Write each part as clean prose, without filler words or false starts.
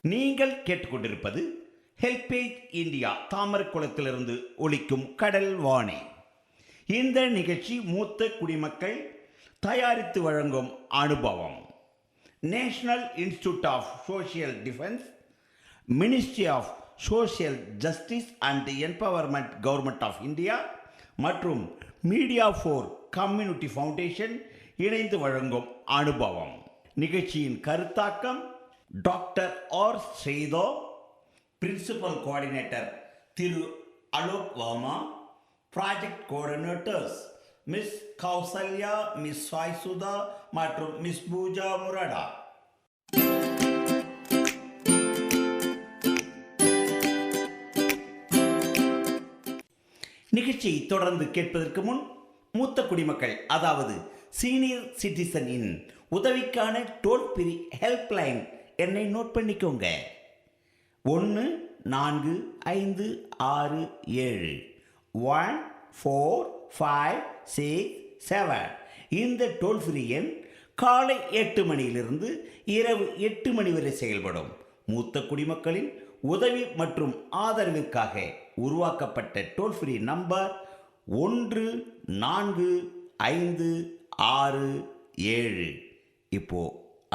நீங்கள் கேட்டுக்கொண்டிருப்பது HelpAge India தாமரக்குளத்திலிருந்து ஒலிக்கும் கடல் வாணி. இந்த நிகழ்ச்சி மூத்த குடிமக்கள் தயாரித்து வழங்கும் அனுபவம். National Institute of Social Defence, Ministry of Social Justice and Empowerment, Government of India மற்றும் மீடியா ஃபார் கம்யூனிட்டி ஃபவுண்டேஷன் இணைந்து வழங்கும் அனுபவம். நிகழ்ச்சியின் கருத்தாக்கம் doctor R Sridho, principal coordinator திரு Alok Verma, project coordinators miss Kausalya, miss Sai Sudha மற்றும் மிஸ் பூஜா முரடா. நிகழ்ச்சியை தொடர்ந்து கேட்பதற்கு முன் மூத்த குடிமக்கள் அதாவது சீனியர் சிட்டிசனின் உதவிக்கான டோல் ஃப்ரீ ஹெல்ப்லைன் என்னை நோட் பண்ணிக்கோங்க. 1456 14567. இந்த டோல் ஃப்ரீ எண் காலை 8 மணியிலிருந்து இரவு 8 மணி வரை செயல்படும். மூத்த குடிமக்களின் உதவி மற்றும் ஆதரவிற்காக உருவாக்கப்பட்ட டோல் ஃப்ரீ நம்பர் 1456. இப்போ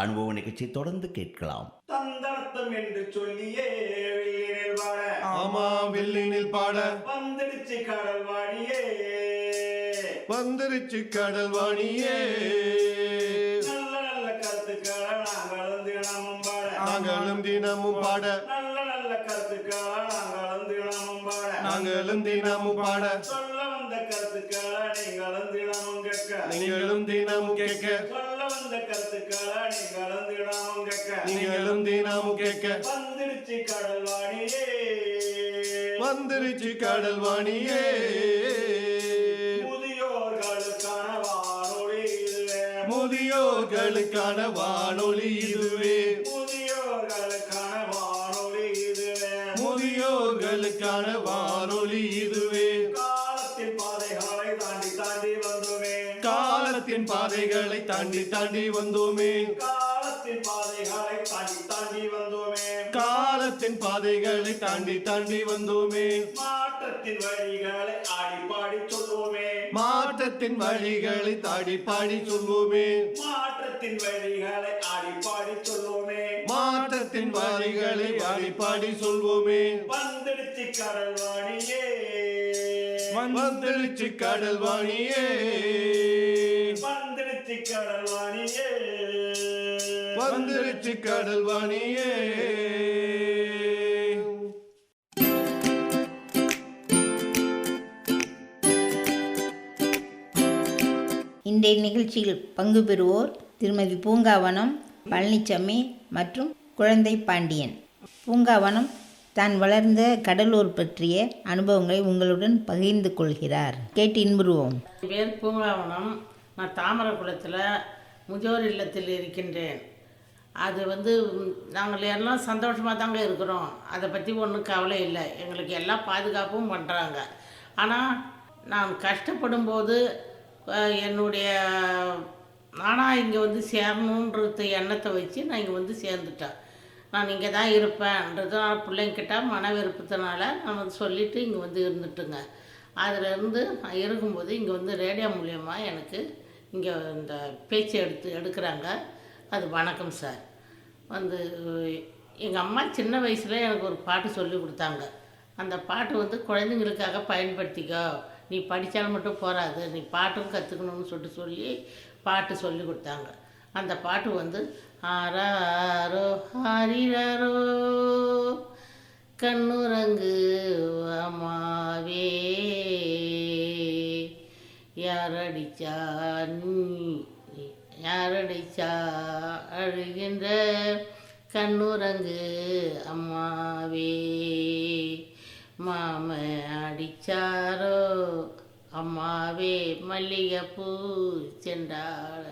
அனுபவ நிகழ்ச்சி தொடர்ந்து கேட்கலாம். தந்தனத்தம் என்று சொல்லியே வெள்ளினில் பாட, ஆமா வெள்ளினில் பாட, வந்துடுச்சு கடல் வாணியே, வந்துருச்சு கடல் வாணியே. நல்ல நல்ல கருத்துக்களை நாங்களும் தினமும் பாட, நாங்களும் தினமும் பாட, நல்ல நல்ல கருத்துக்களை நாங்களும் தினமும் பாட, நாங்களும் தினமும் பாட, சொல்ல வந்த கருத்துக்களை நீங்களும் தினமும் கேட்க, நீங்களும் தினமும் கேட்க, சொல்ல வந்த கருத்துக்களை நீங்களும் தினமும் கேட்க, நீங்களும் தினமும் கேட்க. வந்துடுச்சு கடல் வாணியே, வந்துருச்சு கடல் வாணியே. முதியோர்களுக்கான வானொலி இதுவே, முதியோர்களுக்கான வானொலி இதுவே, முதியோர்களுக்கான வானொலி இதுவே, முதியோர்களுக்கான வானொலி இதுவே. காலத்தின் பாதைகளை தாண்டி தாண்டி வந்தோமே, காலத்தின் பாதைகளை தாண்டி தாண்டி வந்தோமே, காலத்தின் பாதைகளை தாண்டி தாண்டி வந்தோமே, காலத்தின் பாதைகளை தாண்டி தாண்டி வந்தோமே. மாற்றத்தின் வழிகளை ஆடி பாடி சொல்லுவோமே, மாற்றத்தின் வழிகளை தாடி பாடி சொல்வோமே, மாற்றத்தின் வழிகளை ஆடி பாடி சொல்லுவோமே, மாற்றத்தின் வழிகளை ஆடி பாடி சொல்வோமே. வந்துடுச்சு கடல் வாணியே, வந்துருச்சு கடல் வாணியே, வந்துடுச்சு கடல் வாணியே, வந்துருச்சு கடல் வாணியே. இன்றைய நிகழ்ச்சியில் பங்கு பெறுவோர் திருமதி பூங்காவனம் பழனிசாமி மற்றும் குழந்தை பாண்டியன். பூங்காவனம் தான் வளர்ந்த கடலூர் பற்றிய அனுபவங்களை உங்களுடன் பகிர்ந்து கொள்கிறார். கேட்டு இன்புறுவோம். என் பேர் பூங்காவனம். நான் தாமரக்குளத்தில் முதியோர் இல்லத்தில் இருக்கின்றேன். அது நாங்கள் எல்லாம் சந்தோஷமாக தாங்க இருக்கிறோம். அதை பற்றி ஒன்றும் கவலை இல்லை. எங்களுக்கு எல்லா பாதுகாப்பும் பண்ணுறாங்க. ஆனால் நான் கஷ்டப்படும் போது என்னுடைய நானாக இங்கே சேரணுன்றது எண்ணத்தை வச்சு நான் இங்கே சேர்ந்துட்டேன். நான் இங்கே தான் இருப்பேன்றதுனால பிள்ளைங்கிட்ட மன விருப்பத்தினால நான் சொல்லிவிட்டு இங்கே இருந்துட்டுங்க. அதிலேருந்து நான் இருக்கும்போது இங்கே ரேடியோ மூலியமாக எனக்கு இங்கே இந்த பேச்சு எடுக்கிறாங்க. அது வணக்கம் சார். எங்கள் அம்மா சின்ன வயசில் எனக்கு ஒரு பாட்டு சொல்லி கொடுத்தாங்க. அந்த பாட்டு குழந்தைங்களுக்காக பயன்படுத்திக்கோ, நீ படித்தாலும் மட்டும் போகாது, நீ பாட்டும் கற்றுக்கணும்னு சொல்லி பாட்டு சொல்லி கொடுத்தாங்க. அந்த பாட்டு ஆராரோ ஹரிரரோ கண்ணுரங்கு அம்மாவே, யாரடிச்சா யாரடிச்சா அழுகின்ற கண்ணுரங்கு அம்மாவே, மாம அடிச்சாரோ அம்மாவே மல்லிகைப்பூ சென்றாள,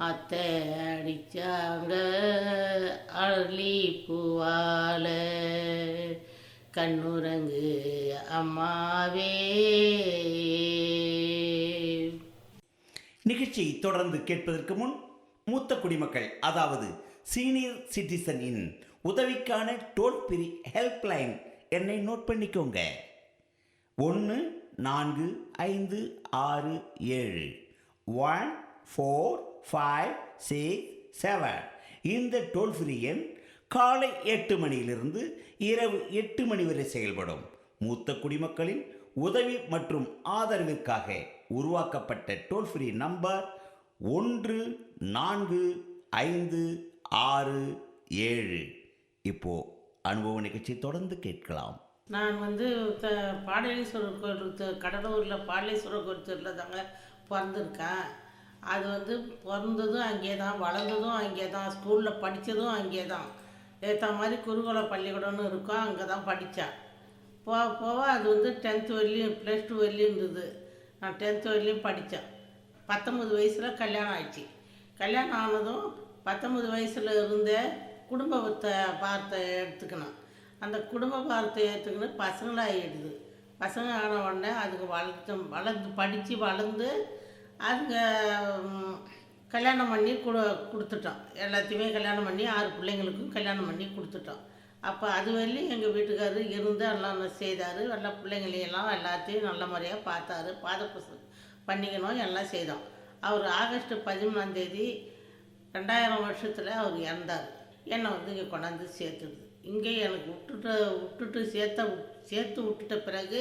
அத்தை அடிச்சாங்க அள்ளி பூவால கண்ணுரங்கு அம்மாவே. நிகழ்ச்சியை தொடர்ந்து கேட்பதற்கு முன் மூத்த குடிமக்கள் அதாவது சீனியர் சிட்டிசனின் உதவிக்கான டோல் ஃப்ரீ ஹெல்ப்லைன் எண்ணை நோட் பண்ணிக்கோங்க. 1456 14567. இந்த டோல் ஃப்ரீ எண் காலை 8 மணியிலிருந்து இரவு 8 மணி வரை செயல்படும். மூத்த குடிமக்களின் உதவி மற்றும் ஆதரவிற்காக உருவாக்கப்பட்ட டோல் ஃப்ரீ நம்பர் 1456. இப்போ அனுபவ நிகழ்ச்சி தொடர்ந்து கேட்கலாம். நான் வந்து பாடலீஸ்வரர் கோயில் கடலூரில் பாடலீஸ்வரர் கோயில் தாங்க பிறந்திருக்கேன். அது வந்து பிறந்ததும் அங்கே தான், வளர்ந்ததும் அங்கே தான், ஸ்கூலில் படித்ததும் அங்கே தான். ஏற்ற மாதிரி குருகுல பள்ளிக்கூடம்னு இருக்கும், அங்கே தான் படித்தேன். போக போக அது வந்து 10th வரையிலையும் +2 வரையிலையும் இருந்தது. நான் 10th வரையிலையும் படித்தேன். 19 வயசில் கல்யாணம் ஆயிடுச்சு. கல்யாணம் ஆனதும் 19 வயசில் இருந்த குடும்பத்தை பார்த்தை எடுத்துக்கணும். அந்த குடும்ப பார்த்தை எடுத்துக்கின்னு பசங்களாகிடுது. பசங்க ஆன உடனே அதுக்கு வளர்ந்து படித்து வளர்ந்து அதுங்க கல்யாணம் பண்ணி கொடுத்துட்டோம். எல்லாத்தையுமே கல்யாணம் பண்ணி 6 பிள்ளைங்களுக்கும் கல்யாணம் பண்ணி கொடுத்துட்டோம். அப்போ அது வரையிலும் எங்கள் வீட்டுக்காரர் இருந்து எல்லாம் செய்தார். எல்லா பிள்ளைங்களையெல்லாம் எல்லாத்தையும் நல்ல முறையாக பார்த்தாரு. பண்ணிக்கணும் எல்லாம் செய்தோம். அவர் ஆகஸ்ட் 13ஆம் தேதி 2000 வருஷத்தில் அவர் இறந்தார். என்னை வந்து இங்கே கொண்டாந்து சேர்த்துது. இங்கே எனக்கு விட்டுட்டு சேர்த்து விட்டுட்ட பிறகு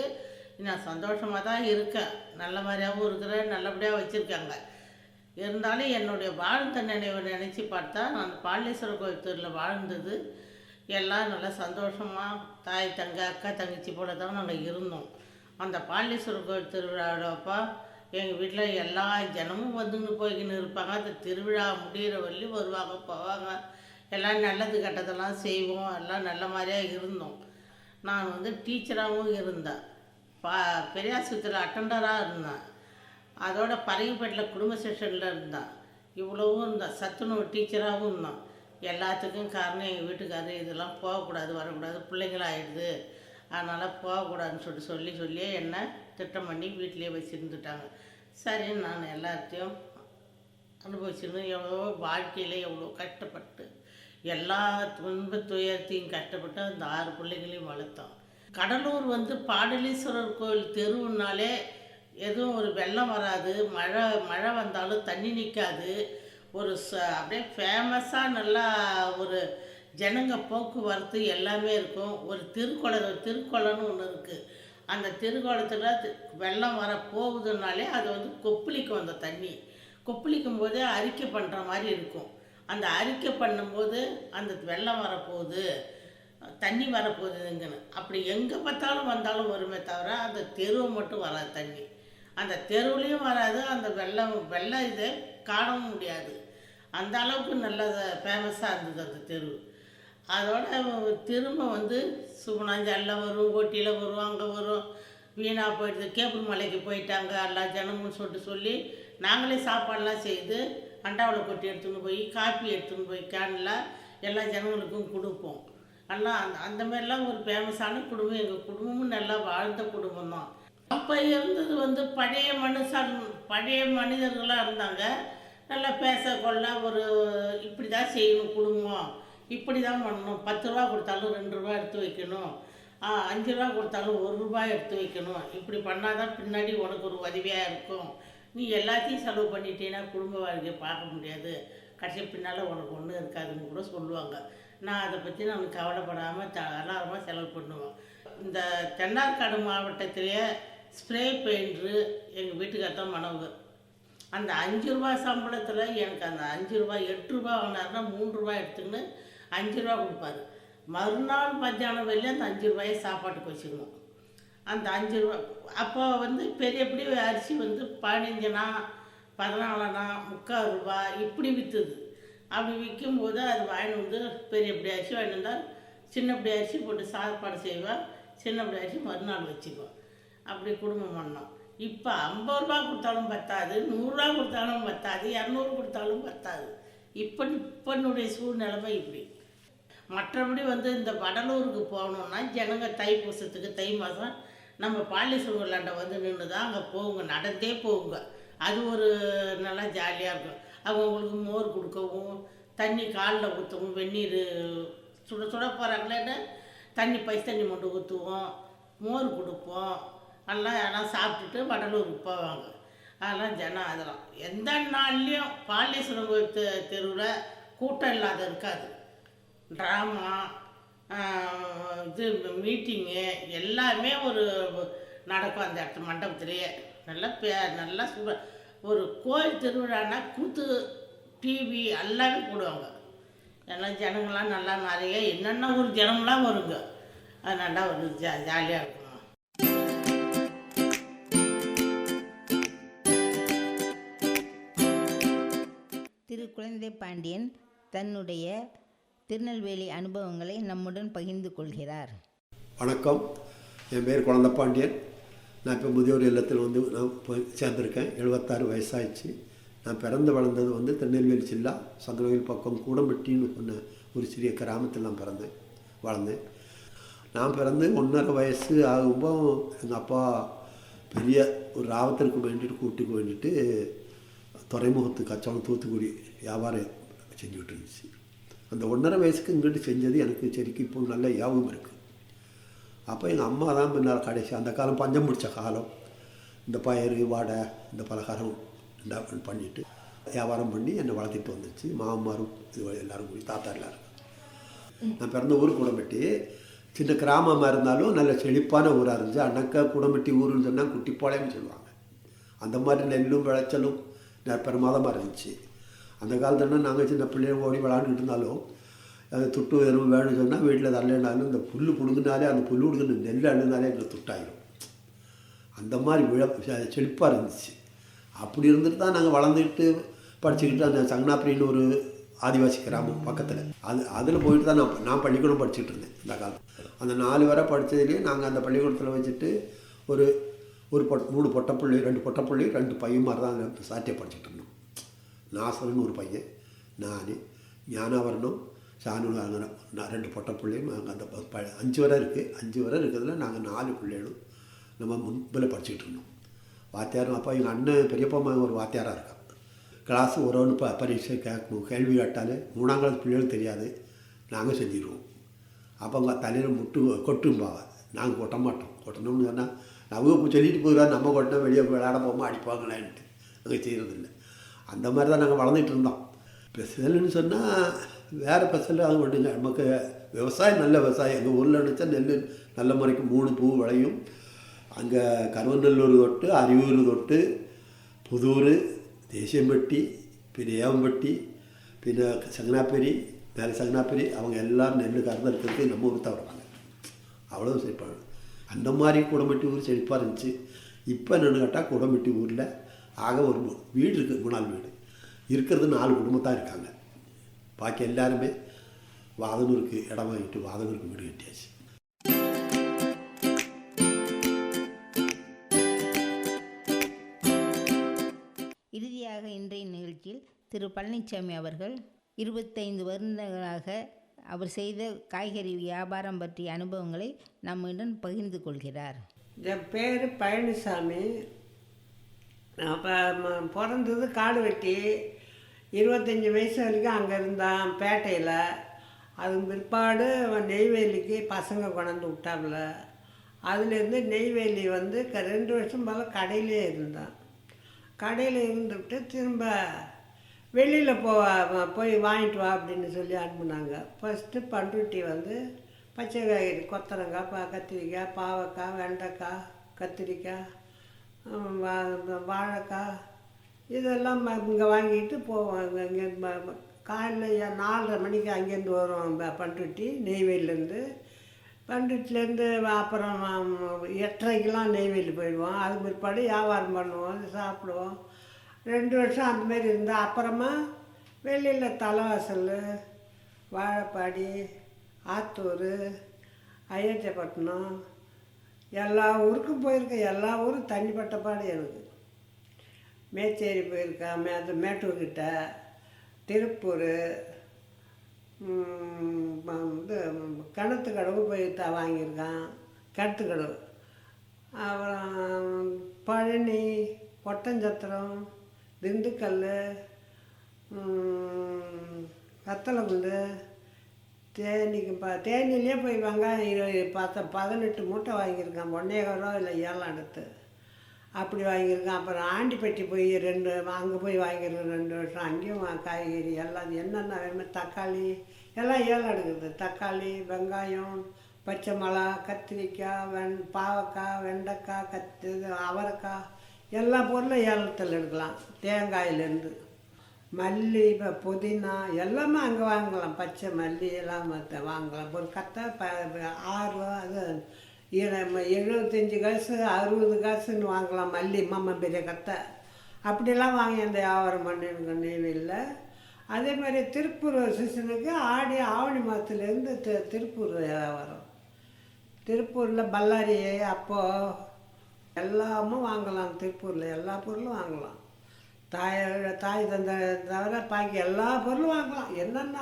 நான் சந்தோஷமாக தான் இருக்கேன். நல்ல மாதிரியாகவும் இருக்கிறேன், நல்லபடியாக வச்சுருக்காங்க. இருந்தாலும் என்னுடைய வாழ்ந்த நினைவை நினச்சி பார்த்தா நான் பாடலீஸ்வரர் கோயில் தெருவில் வாழ்ந்தது எல்லாம் நல்லா சந்தோஷமாக தாய் தங்க அக்கா தங்கச்சி போல தான் நாங்கள் இருந்தோம். அந்த பாடலீஸ்வரர் கோயில் திருவிழாவிலப்பா எங்கள் வீட்டில் எல்லா ஜனமும் வந்துன்னு போய்கின்னு இருப்பாங்க. அந்த திருவிழா முடிகிற வரையும் வருவாங்க போவாங்க. எல்லாம் நல்லது கெட்டதெல்லாம் செய்வோம். எல்லாம் நல்ல மாதிரியாக இருந்தோம். நான் வந்து டீச்சராகவும் இருந்தேன். பெரியாஸ்பத்திரியில் அட்டெண்டராக இருந்தேன். அதோட பரங்கிப்பேட்டில் குடும்ப செக்ஷனில் இருந்தேன். இவ்வளவும் இருந்தேன். சத்துணவு டீச்சராகவும் இருந்தேன். எல்லாத்துக்கும் காரணம் எங்கள் வீட்டுக்காரர் இதெல்லாம் போகக்கூடாது, வரக்கூடாது, பிள்ளைங்களாகிடுது, அதனால் போகக்கூடாதுன்னு சொல்லி என்னை திட்டம் பண்ணி வீட்டிலே வச்சுருந்துட்டாங்க. சரி, நான் எல்லாத்தையும் அனுபவிச்சிருந்தேன். எவ்வளோ வாழ்க்கையில் எவ்வளோ கஷ்டப்பட்டு எல்லா துன்பத்துயரத்தையும் கஷ்டப்பட்டு அந்த 6 பிள்ளைங்களையும் வளர்த்தோம். கடலூர் வந்து பாடலீஸ்வரர் கோயில் தெருவுனாலே எதுவும் ஒரு வெள்ளம் வராது, மழை வந்தாலும் தண்ணி நிற்காது. ஒரு அப்படியே ஃபேமஸாக நல்லா ஒரு ஜனங்க போக்குவரத்து எல்லாமே இருக்கும். ஒரு திருக்குளம்னு ஒன்று இருக்குது. அந்த திருக்குளத்தில் வெள்ளம் வர போகுதுனாலே அது வந்து கொப்பளிக்கும். அந்த தண்ணி கொப்பளிக்கும் போதே அறிக்கை பண்ணுற மாதிரி இருக்கும். அந்த அறிக்கை பண்ணும்போது அந்த வெள்ளம் வரப்போகுது, தண்ணி வரப்போகுதுங்கன்னு அப்படி எங்கே பார்த்தாலும் வந்தாலும் வருமே தவிர அந்த தெருவை மட்டும் வராது தண்ணி. அந்த தெருவுலேயும் வராது. அந்த வெள்ளம் இதை காணவும் முடியாது. அந்த அளவுக்கு நல்ல ஃபேமஸாக இருந்தது அந்த தெரு. அதோட திரும்ப வந்து சுகுணாஞ்சாலில் வரும், ஓட்டியில் வரும், அங்கே வரும், வீணாக போயிடுது, கேபிள் மலைக்கு போயிட்டாங்க எல்லா ஜனமுன்னு சொல்லி நாங்களே சாப்பாடெலாம் செய்து அண்டாவில் கொட்டி எடுத்துன்னு போய் காப்பி எடுத்துன்னு போய் கேனில் எல்லா ஜனங்களுக்கும் கொடுப்போம். எல்லாம் அந்த மாதிரிலாம் ஒரு ஃபேமஸான குடும்பம். எங்கள் குடும்பமும் நல்லா வாழ்ந்த குடும்பம் தான். அப்போ இருந்தது வந்து பழைய மனிதர்களாக இருந்தாங்க. நல்லா பேச கொள்ள ஒரு இப்படி தான் செய்யணும், குடும்பம் இப்படி தான் பண்ணணும், 10 ரூபா கொடுத்தாலும் 2 ரூபா எடுத்து வைக்கணும், 5 ரூபா கொடுத்தாலும் 1 ரூபாய் எடுத்து வைக்கணும், இப்படி பண்ணால் தான் பின்னாடி உனக்கு ஒரு உதவியாக இருக்கும், நீ எல்லாத்தையும் செலவு பண்ணிட்டீங்கன்னா குடும்ப வாழ்க்கையை பார்க்க முடியாது, கடைசி பின்னால் உனக்கு ஒன்றும் இருக்காதுன்னு கூட சொல்லுவாங்க. நான் அதை பற்றி நான் கவலைப்படாமல் தாராளமாக செலவு பண்ணுவேன். இந்த தென்னார்காடு மாவட்டத்திலேயே ஸ்ப்ரே பெயிண்ட்ரு எங்கள் வீட்டுக்கார தான் மனவு. அந்த 5 ரூபா சம்பளத்தில் எனக்கு அந்த 5 ரூபா 8 ரூபா வாங்கினாருன்னா 3 ரூபா எடுத்துக்கின்னு 5 ரூபா கொடுப்பாரு. மறுநாள் மத்தியானம் வெளியே அந்த 5 ரூபாயை சாப்பாட்டுக்கு வச்சுக்கணும். அந்த 5 ரூபா அப்போ வந்து பெரியப்படி அரிசி வந்து 15 14 3/4 ரூபா இப்படி விற்றுது. அப்படி விற்கும்போது அது வாங்கிட்டு வந்து பெரியப்படி அரிசி வாங்கிட்டு வந்தால் சின்னப்படி அரிசி போட்டு சாப்பாடு செய்வேன், சின்னப்படி அரிசி மறுநாள் வச்சுக்குவோம். அப்படி குடும்பம் பண்ணோம். இப்போ 50 ரூபா கொடுத்தாலும் பத்தாது, 100 ரூபா கொடுத்தாலும் பத்தாது, 200 கொடுத்தாலும் பத்தாது. இப்பனுடைய சூழ்நிலைமை இப்படி. மற்றபடி வந்து இந்த வடலூருக்கு போகணுன்னா ஜனங்க தைப்பூசத்துக்கு தை மாதம் நம்ம பாடலீஸ்வரர்லாண்ட வந்து நின்று தான் அங்கே போகுங்க, நடந்தே போகுங்க. அது ஒரு நல்லா ஜாலியாக இருக்கும். அவங்களுக்கு மோர் கொடுக்கவும், தண்ணி காலில் ஊற்றவும், வெந்நீர் சுட சுட போகிறாங்களேன்னு தண்ணி பைஸ் தண்ணி மட்டும் ஊற்றுவோம், மோர் கொடுப்போம். எல்லாம் சாப்பிட்டுட்டு வடலூருக்கு போவாங்க. அதெல்லாம் ஜனம் அதெல்லாம் எந்த நாள்லேயும் பாலேஸ்வரம் கோயில் தெருவில் கூட்டம் இல்லாத இருக்காது. ட்ராமா, இது மீட்டிங்கு எல்லாமே ஒரு நடக்கும் அந்த இடத்து மண்டபத்திலேயே. நல்லா ஒரு கோயில் திருவிழான்னா கூத்து, டிவி எல்லாமே போடுவாங்க. எல்லாம் ஜனங்கள்லாம் நல்லா நிறைய என்னென்ன ஒரு ஜனம்லாம் வருங்க. அது நல்லா ஒரு ஜாலியாக இருக்கும். திரு குழந்தை பாண்டியன் தன்னுடைய திருநெல்வேலி அனுபவங்களை நம்முடன் பகிர்ந்து கொள்கிறார். வணக்கம், என் பேர் குழந்தை பாண்டியன். நான் இப்போ முதியோர் இல்லத்தில் நான் போய் சேர்ந்துருக்கேன். 76 வயசாகிடுச்சு. நான் பிறந்து வளர்ந்தது திருநெல்வேலி ஜில்லா சங்கரவேல் பக்கம் கூடம்பட்டின்னு சொன்ன ஒரு சிறிய கிராமத்தில் நான் வளர்ந்தேன். நான் பிறந்து 1.5 வயசு ஆகும்போது எங்கள் அப்பா பெரிய ஒரு ராவத்திற்கு வேண்டிட்டு கூட்டுக்கு வேண்டிட்டு துறைமுகத்து கச்சவளம் தூத்துக்குடி வியாபாரம் செஞ்சுக்கிட்டு இருந்துச்சு. அந்த 1.5 வயசுக்கு இங்கிட்டு செஞ்சது எனக்கு சரிக்கு இப்போ நல்ல ஞாபகம் இருக்குது. அப்போ எங்கள் அம்மா தான் முன்னால் கடைசி அந்த காலம் பஞ்சம் பிடிச்ச காலம். இந்த பயிறு வாடை இந்த பலகாரம் பண்ணிவிட்டு வியாபாரம் பண்ணி என்னை வளர்த்திட்டு வந்துச்சு. மாமன்மாரும் இது எல்லோரும் கூடி தாத்தா எல்லோரும். நான் பிறந்த ஊர் கூடம்பட்டி. சின்ன கிராமமாக இருந்தாலும் நல்ல செழிப்பான ஊராக இருந்துச்சு. அண்ணக்கா கூடம்பட்டி ஊருன்னு சொன்னால் குட்டிப்பாளையம்னு சொல்லுவாங்க. அந்த மாதிரி நெல்லும் விளைச்சலும் பிரமாதமாக இருந்துச்சு. அந்த காலத்தில் நாங்கள் சின்ன பிள்ளைங்க ஓடி விளாண்டுட்டு இருந்தாலும் அது துட்டு எதுவும் வேணும்னு சொன்னால் வீட்டில் தரலைனாலும் இந்த புல் பிடுங்கினாலே அந்த புல் பிடுங்கின நெல் அழுந்தாலே எங்களுக்கு துட்டாயிடும். அந்த மாதிரி செழிப்பாக இருந்துச்சு. அப்படி இருந்துட்டு தான் நாங்கள் வளர்ந்துக்கிட்டு படிச்சுக்கிட்டு அந்த சங்கனாப்பிரின்னு ஒரு ஆதிவாசி கிராமம் பக்கத்தில் அதில் போயிட்டு தான் நான் பள்ளிக்கூடம் படிச்சுட்டு இருந்தேன். இந்த காலம் அந்த 4 வரை படித்ததுலேயே நாங்கள் அந்த பள்ளிக்கூடத்தில் வச்சுட்டு ஒரு 3 பொட்டப்புள்ளி 2 பொட்டப்புள்ளி 2 பையன் மாதிரி தான் அந்த சாட்டியை படிச்சுட்டு இருந்தோம். நாசரன்னு ஒரு பையன், நான் ஞானாவரணம் சானு, நான் 2 பொட்டப்புள்ளையும். நாங்கள் அந்த 5 வரை இருக்குது. 5 வரை இருக்கிறதுல நாங்கள் 4 பிள்ளைகளும் நம்ம முன்பில் படிச்சுக்கிட்டு இருந்தோம். வாத்தியாரும் அப்போ எங்கள் அண்ணன் பெரியப்பா ஒரு வாத்தியாராக இருக்கான். கிளாஸு ஒரு பரீட்சை கேட்கணும், கேள்வி கேட்டாலே 3ஆம் கிளாஸ் பிள்ளைகளும் தெரியாது, நாங்கள் செஞ்சிடுவோம். அப்போ அவங்க தலையில் கொட்டும்பாங்க. நாங்கள் கொட்ட மாட்டோம். கொட்டணும்னு சொன்னால் அவங்க சொல்லிட்டு போயிடுவா, நம்ம கொட்டினா வெளியே விளையாட போகாமல் அடிப்பாங்களேன்ட்டு நாங்கள் செய்கிறதில்ல. அந்த மாதிரி தான் நாங்கள் வளர்ந்துட்டு இருந்தோம். ஸ்பெஷல்னு சொன்னால் வேறு ஸ்பெஷல் அது ஒன்றுங்க. நமக்கு விவசாயம் நல்ல விவசாயம். எங்கள் ஊரில் நினச்சா நெல் நல்ல முறைக்கு 3 பூ விளையும். அங்கே கருவநல்லூர் தொட்டு அரியூர் தொட்டு புதூர் தேசியம்பட்டி പിന്നെ ஏவம்பட்டி പിന്നെ சங்கனாப்பேரி மேலே சங்கனாப்பேரி அவங்க எல்லோரும் நெல் கறந்துறதுக்கு நம்ம ஊர் தான் வருவாங்க. அவ்வளோ செழிப்பாங்க. அந்த மாதிரி கூடம்பட்டி ஊர் செழிப்பாக இருந்துச்சு. இப்போ என்னென்னு கேட்டால் கூடம்பட்டி ஊரில் ஆக ஒரு வீடு இருக்குது, 3 வீடு இருக்கிறது 4 குடும்பம் தான் இருக்காங்க. பாக்கி எல்லாருமே வாதனூருக்கு இடம் வாங்கிட்டு வாதனூருக்கு வீடு கட்டியாச்சு. இறுதியாக இன்றைய நிகழ்ச்சியில் திரு பழனிசாமி அவர்கள் 25 வருடங்களாக அவர் செய்த காய்கறி வியாபாரம் பற்றிய அனுபவங்களை நம்முடன் பகிர்ந்து கொள்கிறார். என் பேர் பழனிசாமி. அப்போ பிறந்தது காடுவெட்டி. 25 வயசு வரைக்கும் அங்கே இருந்தான் பேட்டையில். அது பிற்பாடு நெய்வேலிக்கு பசங்க கொண்டாந்து விட்டாப்புல. அதுலேருந்து நெய்வேலி 2 வருஷம் போல் கடையிலே இருந்தான். கடையில் இருந்துவிட்டு திரும்ப வெளியில் போய் வாங்கிட்டு வா அப்படின்னு சொல்லி அனுப்புனாங்க. ஃபஸ்ட்டு பண்ருட்டி பச்சை காய்கறி கொத்தரங்காய், கத்திரிக்காய், பாவக்காய், வெண்டைக்காய், கத்திரிக்காய், வாழைக்காய் இதெல்லாம் இங்கே வாங்கிட்டு போவாங்க. இங்கே காலையில் 4:30 மணிக்கு அங்கேருந்து வரும் பண்ருட்டி நெய்வேலிலேருந்து. பண்ருட்டிலேருந்து அப்புறம் 8:30க்கெலாம் நெய்வேலி போயிடுவோம். அது பிற்பாடு வியாபாரம் பண்ணுவோம், சாப்பிடுவோம். 2 வருஷம் அந்தமாரி இருந்தால் அப்புறமா வெளியில் தலைவாசல், வாழைப்பாடி, ஆத்தூர், அயோத்தியப்பட்டினம் எல்லா ஊருக்கும் போயிருக்கேன். எல்லா ஊரும் தண்ணிப்பட்ட பாடு எனக்கு. மேச்சேரி போயிருக்கேன், மேட்டூர்கிட்ட, திருப்பூர், கிணத்துக்கடவு போய் வாங்கியிருக்கேன். கிணத்துக்கடவு, அப்புறம் பழனி, ஒட்டஞ்சத்திரம், திண்டுக்கல், கத்தலகுண்டு தேனிலேயே போய் வெங்காயம் 18 மூட்டை வாங்கியிருக்கேன். 1.25 ரூபா இல்லை ஏலம் எடுத்து அப்படி வாங்கியிருக்கேன். அப்புறம் ஆண்டிப்பட்டி போய் அங்கே போய் வாங்கியிருக்கேன் 2 வருஷம். அங்கேயும் காய்கறி எல்லாம் என்னென்ன வேணுமோ தக்காளி எல்லாம் ஏலம் எடுக்குது. தக்காளி, வெங்காயம், பச்சை மிளகா, கத்திரிக்காய், பாவக்காய், வெண்டைக்காய், அவரைக்காய் எல்லா பொருளும் ஏலத்தில் எடுக்கலாம். தேங்காயிலேருந்து மல்லி, புதினா எல்லாமே அங்கே வாங்கலாம். பச்சை மல்லி எல்லாம் வாங்கலாம். ஒரு கத்தை 6 ரூபா, அது 75 காசு 60 காசுன்னு வாங்கலாம். மல்லி பெரிய கத்தை அப்படிலாம் வாங்கி அந்த வியாபாரம் பண்ணிருக்க நெய்வேலியில். அதே மாதிரி திருப்பூர் சீசனுக்கு ஆவணி மாதத்துலேருந்து திருப்பூர் வியாபாரம். திருப்பூரில் பல்லாரி அப்போது எல்லாமும் வாங்கலாம். திருப்பூரில் எல்லா பொருளும் வாங்கலாம். தாய் தந்தை தவிர பாக்கி எல்லா பொருளும் வாங்கலாம். என்னென்ன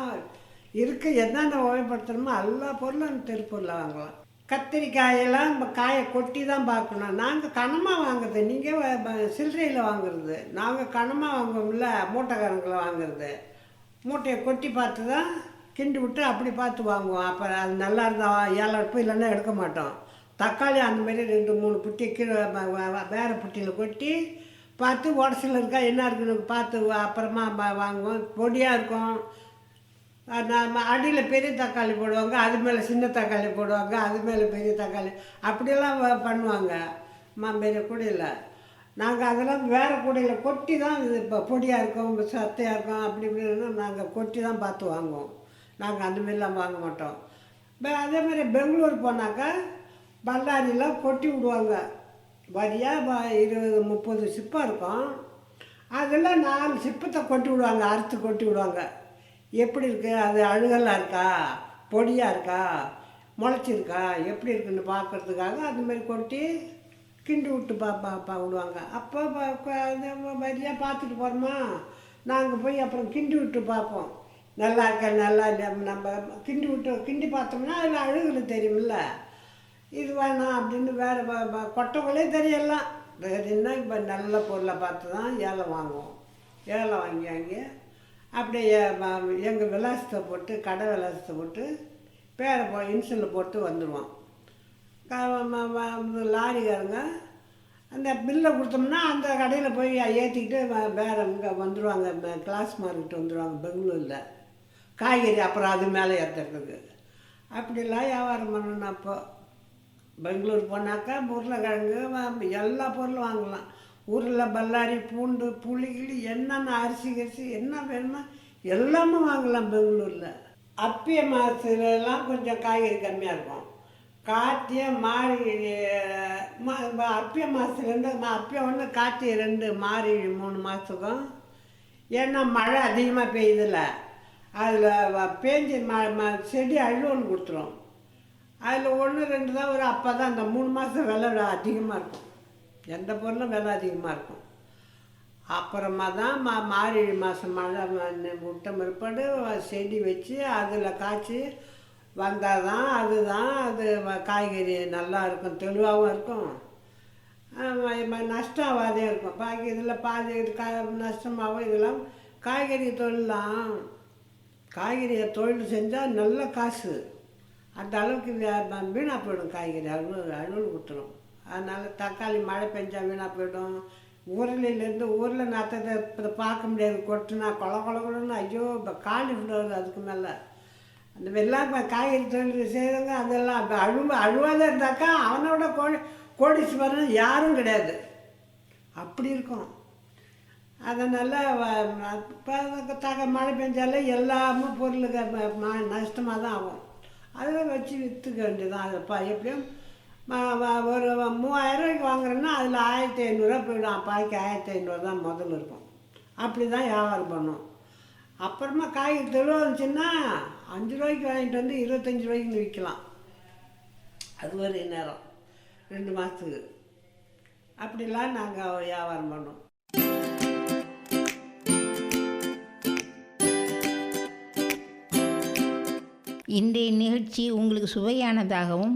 உபயோகப்படுத்தணுமோ எல்லா பொருளும் திருப்பூரில் வாங்கலாம். கத்திரிக்காயெல்லாம் காயை கொட்டி தான் பார்க்கணும். நாங்கள் கனமாக வாங்குறது, நீங்கள் சில்லறையில் வாங்குறது. நாங்கள் கனமாக வாங்குவோம்ல, மூட்டைக்காரங்களை வாங்குறது. மூட்டையை கொட்டி பார்த்து தான் கிண்டி விட்டு அப்படி பார்த்து வாங்குவோம். அப்புறம் அது நல்லா இருந்தால் ஏழு இல்லைன்னா எடுக்க மாட்டோம். தக்காளி அந்தமாரி 2-3 புட்டி கீழே வேறு புட்டியில் கொட்டி பார்த்து உடசில் இருக்கா என்ன இருக்குன்னு பார்த்து அப்புறமா வாங்குவோம். பொடியாக இருக்கும். அடியில் பெரிய தக்காளி போடுவாங்க, அது மேலே சின்ன தக்காளி போடுவாங்க, அது மேலே பெரிய தக்காளி அப்படியெல்லாம் பண்ணுவாங்க. பெரிய கூடையில் நாங்கள் அதெல்லாம் வேறு கூடையில் கொட்டி தான் இது இப்போ பொடியாக இருக்கும், சத்தையாக இருக்கும், அப்படி இப்படின்னு நாங்கள் கொட்டி தான் பார்த்து வாங்குவோம். நாங்கள் அந்தமாரிலாம் வாங்க மாட்டோம். அதே மாதிரி பெங்களூர் போனாக்கா பல்லாரியில் கொட்டி விடுவாங்க. வரியாக 20-30 சிப்பாக இருக்கும். அதில் 4 சிப்பத்தை கொட்டி விடுவாங்க, அறுத்து கொட்டி விடுவாங்க. எப்படி இருக்குது, அது அழுகலாக இருக்கா, பொடியாக இருக்கா, முளைச்சிருக்கா, எப்படி இருக்குன்னு பார்க்குறதுக்காக அதுமாரி கொட்டி கிண்டி விட்டு விடுவாங்க. அப்போ வரியாக பார்த்துட்டு போகிறோமா, நாங்கள் போய் அப்புறம் கிண்டி விட்டு பார்ப்போம். நல்லா இருக்கா, நல்லா நம்ம கிண்டி பார்த்தோம்னா அதில் அழுகல் தெரியுமில்ல, இது வேணாம் அப்படின்னு வேறு கொட்டங்களே தெரியலாம். என்ன இப்போ நல்ல பொருளை பார்த்து தான் ஏலம் வாங்குவோம். ஏலம் வாங்கி அப்படியே எங்கள் விலாசத்தை போட்டு, கடை விலாசத்தை போட்டு பேரை இன்சூலில் போட்டு வந்துடுவோம். லாரிக்காரங்க அந்த பில்லை கொடுத்தோம்னா அந்த கடையில் போய் ஏற்றிக்கிட்டு வேறு இங்கே வந்துடுவாங்க. கிளாஸ் மார்க்கிட்டு வந்துடுவாங்க பெங்களூரில் காய்கறி. அப்புறம் அது மேலே ஏற்றுறதுக்கு அப்படிலாம் வியாபாரம் பண்ணணும். அப்போ பெங்களூர் போனாக்கா உருளைக்கிழங்கு எல்லா பொருளும் வாங்கலாம். ஊரில் பல்லாரி, பூண்டு, புளிகிளி என்னென்ன அரிசி என்ன வேணுமோ எல்லாமே வாங்கலாம் பெங்களூரில். அப்பிய மாதத்துலலாம் கொஞ்சம் காய்கறி கம்மியாக இருக்கும். கார்த்திகை மார்கழி அப்பிய மாதத்துலேருந்து அப்பியம் கார்த்திகை 2 மார்கழி 3 மாதத்துக்கும். ஏன்னா மழை அதிகமாக பெய்யுதில்ல, அதில் பேஞ்சு செடி அழுவல் கொடுத்துரும். அதில் 1-2 தான் வரும். அப்போ தான் அந்த 3 மாதம் விலை அதிகமாக இருக்கும். எந்த பொருளும் விலை அதிகமாக இருக்கும். அப்புறமா தான் மார்கழி மாதம் மழை விட்ட பிற்பாடு செடி வச்சு அதில் காய்ச்சி வந்தால் தான் அது காய்கறி நல்லா இருக்கும், தெளிவாகவும் இருக்கும், நஷ்டமாகவே இருக்கும். பாக்கி இதில் பாதி நஷ்டமாகவும். இதெல்லாம் காய்கறி தொழிலாம், காய்கறியை தொழில் செஞ்சால் நல்ல காசு. அந்த அளவுக்கு வீணாக போயிடும் காய்கறி, அழுவல் கொடுத்துரும். அதனால் தக்காளி மழை பெஞ்சால் வீணாக போயிடும். ஊரிலேருந்து ஊரில் நாற்றத்தை இப்போ பார்க்க முடியாது, கொட்டுனா கொலன்னு. ஐயோ இப்போ காலிஃப்ளவர் அதுக்கு மேலே அந்த வெள்ளாமை காய்கறி தொழில் செய்கிறவங்க அதெல்லாம் இப்போ அழுவாத இருந்தாக்கா அவனோட கோடீஸ்வரன் யாரும் கிடையாது, அப்படி இருக்கும். அதனால் இப்போ மழை பெஞ்சாலே எல்லாமே பொருளுக்கு நஷ்டமாக தான் ஆகும். அதில் வச்சு விற்றுக்க வேண்டியதான். அதை எப்படியும் ஒரு 3000 ரூபாய்க்கு வாங்குறேன்னா அதில் 1500 போயிடும். பாய்க்கு 1500 தான் முதல்ல இருக்கும். அப்படி தான் வியாபாரம் பண்ணும். அப்புறமா காய்கறி தெளிவாக இருந்துச்சுன்னா 5 ரூபாய்க்கு வாங்கிட்டு வந்து 25 ரூபாய்க்கு விற்கலாம். அது ஒரு நேரம் 2 மாதத்துக்கு அப்படிலாம் நாங்கள் வியாபாரம் பண்ணோம். இன்றைய நிகழ்ச்சி உங்களுக்கு சுவையானதாகவும்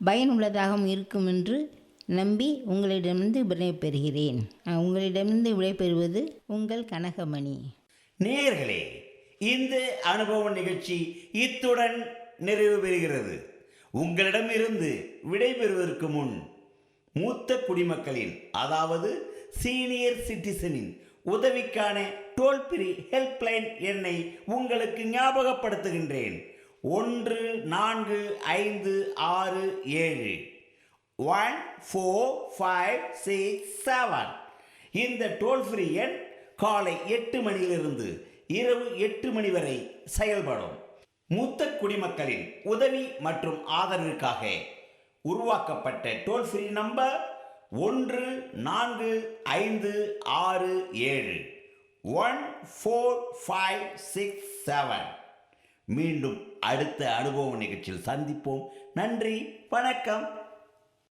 பயனுள்ளதாகவும் இருக்கும் என்று நம்பி உங்களிடமிருந்து விடைபெறுகிறேன். உங்களிடமிருந்து விடைபெறுவது உங்கள் கனகமணி. நேயர்களே, இந்த அனுபவ நிகழ்ச்சி இத்துடன் நிறைவு பெறுகிறது. உங்களிடமிருந்து விடைபெறுவதற்கு முன் மூத்த குடிமக்களின் அதாவது சீனியர் சிட்டிசனின் உதவிக்கான டோல் ஃப்ரீ ஹெல்ப்லைன் எண்ணை உங்களுக்கு ஞாபகப்படுத்துகின்றேன். 145667 14567. இந்த டோல் ஃப்ரீ எண் காலை 8 மணியிலிருந்து இரவு 8 மணி வரை செயல்படும். மூத்த குடிமக்களின் உதவி மற்றும் ஆதரவிற்காக உருவாக்கப்பட்ட டோல் ஃப்ரீ நம்பர் 145667 14567. மீண்டும் அடுத்த அனுபவ நிகழ்ச்சியில் சந்திப்போம். நன்றி, வணக்கம்.